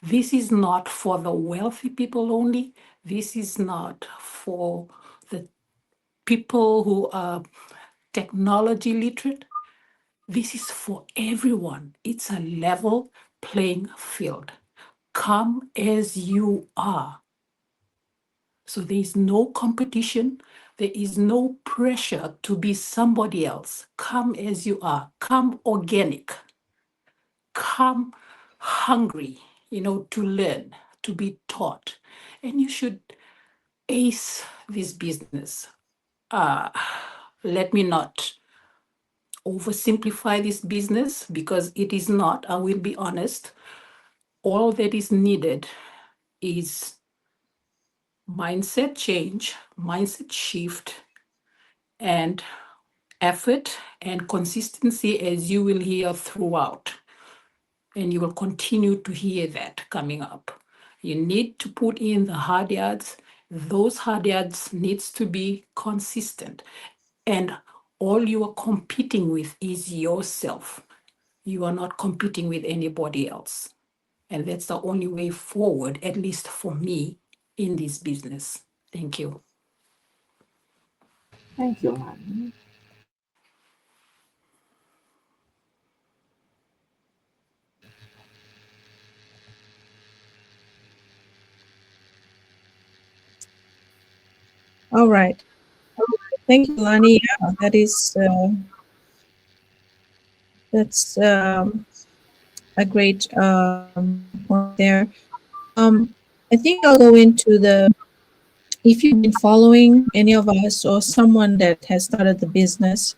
S1: This is not for the wealthy people only. This is not for the people who are technology literate. This is for everyone. It's a level playing field. Come as you are. So there is no competition. There is no pressure to be somebody else. Come as you are. Come organic. Come hungry, to learn, to be taught. And you should ace this business. Uh, Let me not oversimplify this business, because it is not, I will be honest. All that is needed is mindset change, mindset shift, and effort and consistency, as you will hear throughout. And you will continue to hear that coming up. You need to put in the hard yards. Those hard yards needs to be consistent. And all you are competing with is yourself. You are not competing with anybody else. And that's the only way forward, at least for me, in this business. Thank you.
S2: Thank you, Lani.
S3: All right. Thank you, Lani. Yeah, that's a great point there. I think I'll go into the, if you've been following any of us or someone that has started the business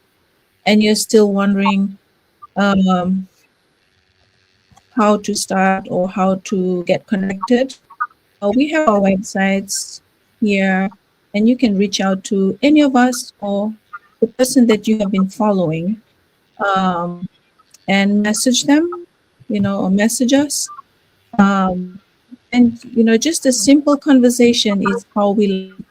S3: and you're still wondering um, how to start or how to get connected, we have our websites here, and you can reach out to any of us or the person that you have been following, um, and message them, or message us. Um, and, just a simple conversation is how we like to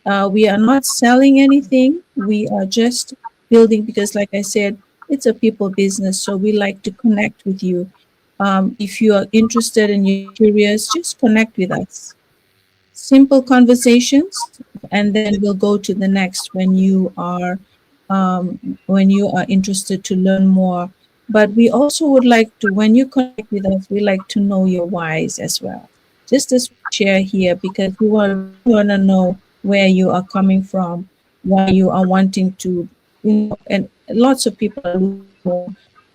S3: start. We are not selling anything. We are just building, because, like I said, it's a people business. So we like to connect with you. If you are interested and you're curious, just connect with us. Simple conversations, and then we'll go to the next when you are interested to learn more. But we also would like to, when you connect with us, we like to know your whys as well, just as we share here, because we really want to know where you are coming from, why you are wanting to, and lots of people are looking for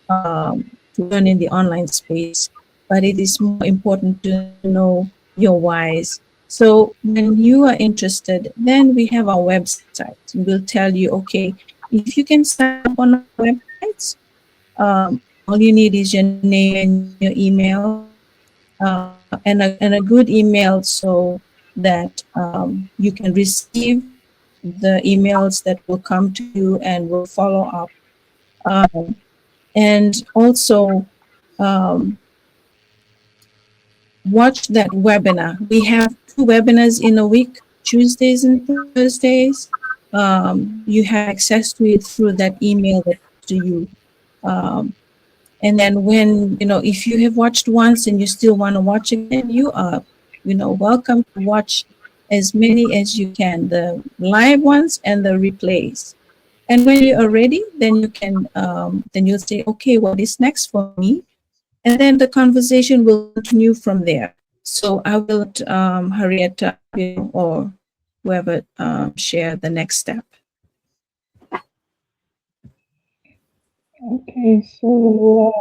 S3: to learn in the online space, but it is more important to know your whys. So when you are interested, then we have our website. We'll tell you, okay, if you can sign up on our websites, all you need is your name and your email, and a good email, so that you can receive the emails that will come to you and will follow up. Um, and also, um, watch that webinar. We have 2 webinars in a week, Tuesdays and Thursdays. You have access to it through that email that comes to you. Um, and then when, if you have watched once and you still want to watch again, you are, welcome to watch as many as you can, the live ones and the replays. And when you are ready, then then you'll say, okay, what is next for me? And then the conversation will continue from there. So I will let Harriet, or whoever, share the next step.
S4: Okay, so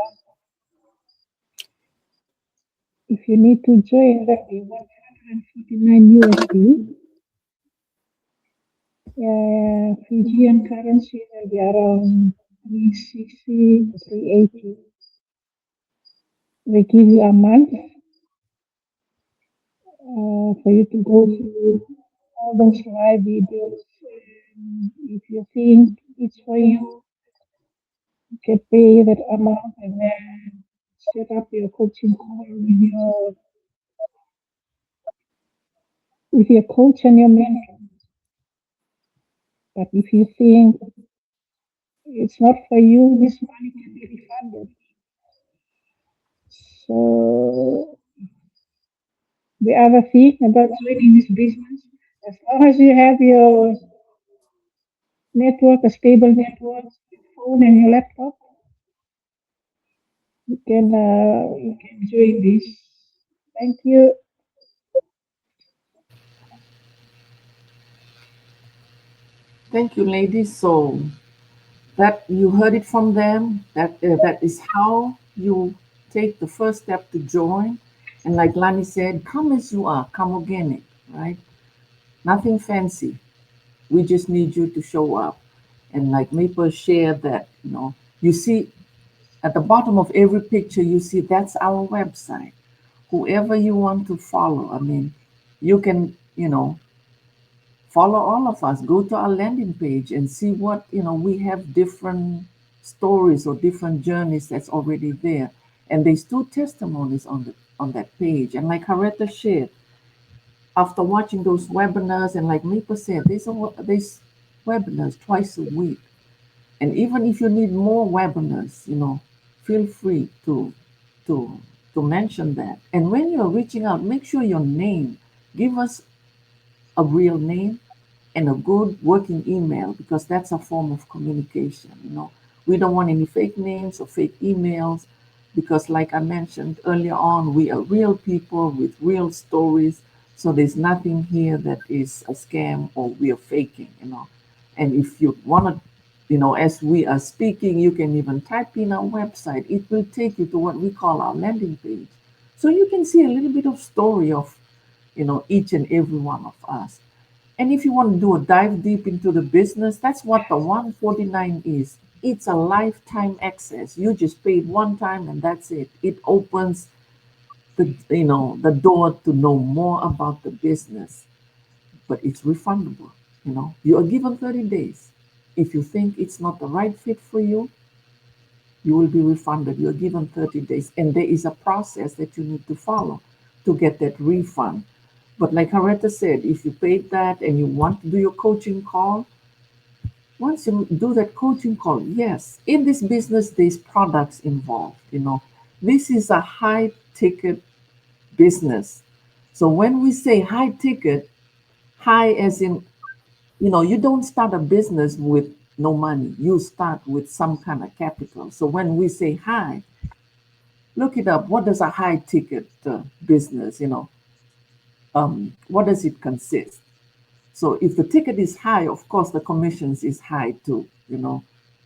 S4: if you need to join, that is 149 USD. Fijian currency will be around 360, 380. They give you a month for you to go through all those live videos. If you think it's for you, you can pay that amount and then set up your coaching call with your coach and your mentor. But if you think it's not for you, this money can be refunded. So the other thing about joining this business, as long as you have your network, a stable network, your phone and your laptop, you can join this. Thank you.
S2: Thank you, ladies. So that you heard it from them. That is how you take the first step to join. And like Lani said, come as you are, come organic, right? Nothing fancy. We just need you to show up. And like Maple shared that, you see at the bottom of every picture, you see that's our website. Whoever you want to follow, I mean, you can, follow all of us. Go to our landing page and see what, we have different stories or different journeys that's already there. And there's two testimonies on that page. And like Hareta shared, after watching those webinars, and like Mipa said, there's webinars twice a week. And even if you need more webinars, feel free to to mention that. And when you're reaching out, make sure your name, give us a real name and a good working email, because that's a form of communication. We don't want any fake names or fake emails, because like I mentioned earlier on, we are real people with real stories. So there's nothing here that is a scam or we are faking. And if you want to, as we are speaking, you can even type in our website. It will take you to what we call our landing page, so you can see a little bit of story of each and every one of us. And if you want to do a dive deep into the business, that's what the 149 is. It's a lifetime access. You just paid one time and that's it. It opens the door to know more about the business, but it's refundable. You are given 30 days. If you think it's not the right fit for you, you will be refunded. You're given 30 days, and there is a process that you need to follow to get that refund. But like Hareta said, if you paid that and you want to do your coaching call, once you do that coaching call, yes, in this business, there's products involved. This is a high ticket business. So when we say high ticket, high as in, you don't start a business with no money. You start with some kind of capital. So when we say high, look it up. What does a high ticket business, what does it consist? So if the ticket is high, of course the commissions is high too.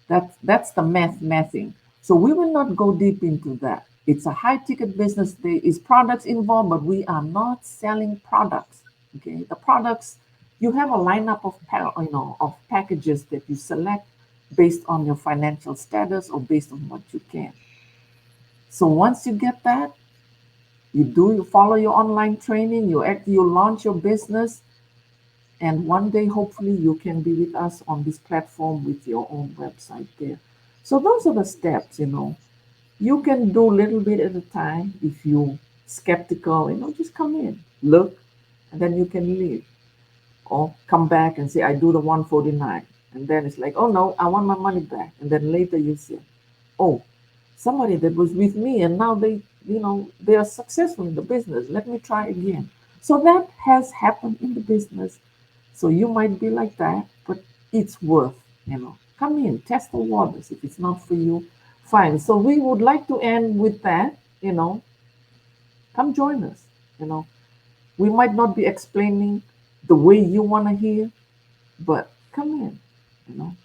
S2: That's the mathing. So we will not go deep into that. It's a high ticket business. There is products involved, but we are not selling products. Okay, the products, you have a lineup of packages that you select based on your financial status or based on what you can. So once you get that, you follow your online training, you launch your business, and one day, hopefully, you can be with us on this platform with your own website there. So those are the steps. You can do a little bit at a time. If you're skeptical, just come in, look, and then you can leave. Or come back and say, I do the 149. And then it's like, oh no, I want my money back. And then later you say, oh, somebody that was with me and now they are successful in the business. Let me try again. So that has happened in the business. So you might be like that, but it's worth. Come in, test the waters. If it's not for you, fine. So we would like to end with that. Come join us. You know, we might not be explaining the way you want to hear, but come in. You know,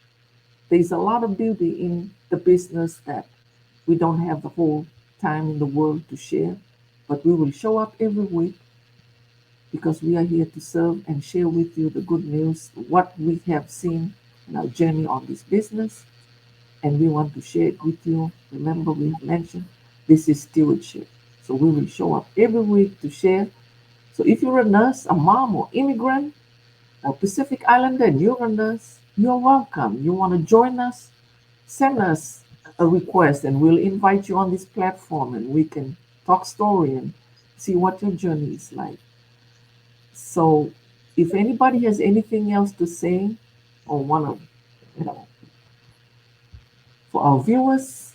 S2: there's a lot of beauty in the business that we don't have the whole time in the world to share, but we will show up every week because we are here to serve and share with you the good news, what we have seen in our journey on this business, and we want to share it with you. Remember, we have mentioned This is stewardship. So we will show up every week to share. So if you're a nurse, a mom, or immigrant, or Pacific Islander, and you're a nurse, you're welcome. You want to join us? Send us a request, and we'll invite you on this platform, and we can talk story and see what your journey is like. So, if anybody has anything else to say, or want to, you know, for our viewers,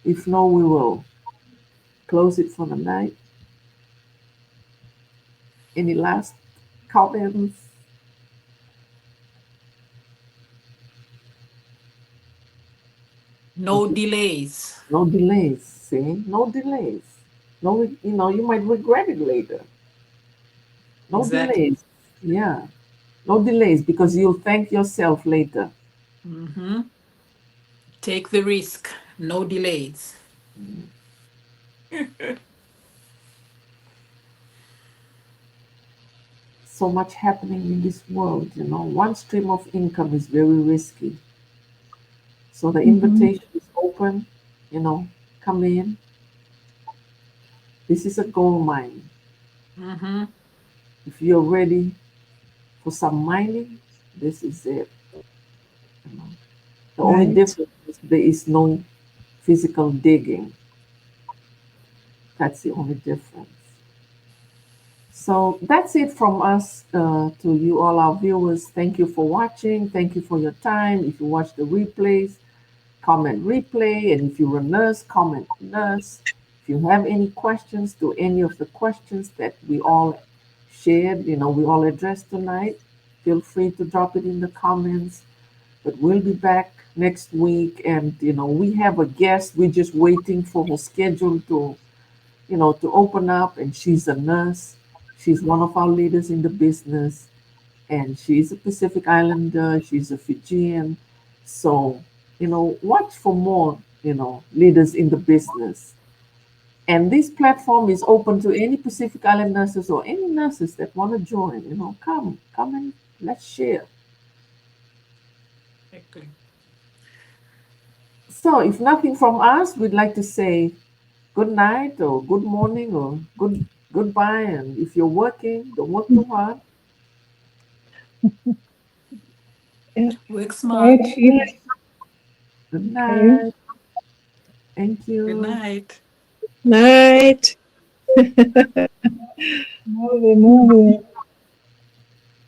S2: if no, we will close it for the night. Any last comments?
S1: No delays.
S2: No delays. See, no delays. No, you might regret it later. No
S1: Exactly.
S2: delays. Yeah, no delays because you'll thank yourself later.
S1: Mm-hmm. Take the risk. No delays.
S2: So much happening in this world. One stream of income is very risky. So the
S4: Mm-hmm.
S2: invitation is open. Come in. This is a gold mine.
S1: Mm-hmm.
S2: If you're ready for some mining, this is it. you know. The only
S3: Right.
S2: difference is there is no physical digging. That's the only difference. So that's it from us to you, all our viewers. Thank you for watching. Thank you for your time. If you watch the replays, comment replay. And if you're a nurse, comment nurse. If you have any questions to any of the questions that we all shared, we all addressed tonight, feel free to drop it in the comments. But we'll be back next week. And, we have a guest. We're just waiting for her schedule to open up. And she's a nurse. She's one of our leaders in the business. And she's a Pacific Islander. She's a Fijian. So, watch for more, leaders in the business. And this platform is open to any Pacific Island nurses or any nurses that want to join. Come and let's share.
S1: Exactly.
S2: So, if nothing from us, we'd like to say good night or good morning or goodbye. And if you're working, don't work too hard.
S4: Yeah.
S1: Work
S4: Quiet
S1: smart.
S4: shift.
S2: Good
S4: Okay.
S2: night. Thank
S1: Good
S2: you.
S1: night.
S3: Night.
S4: Move it, move it.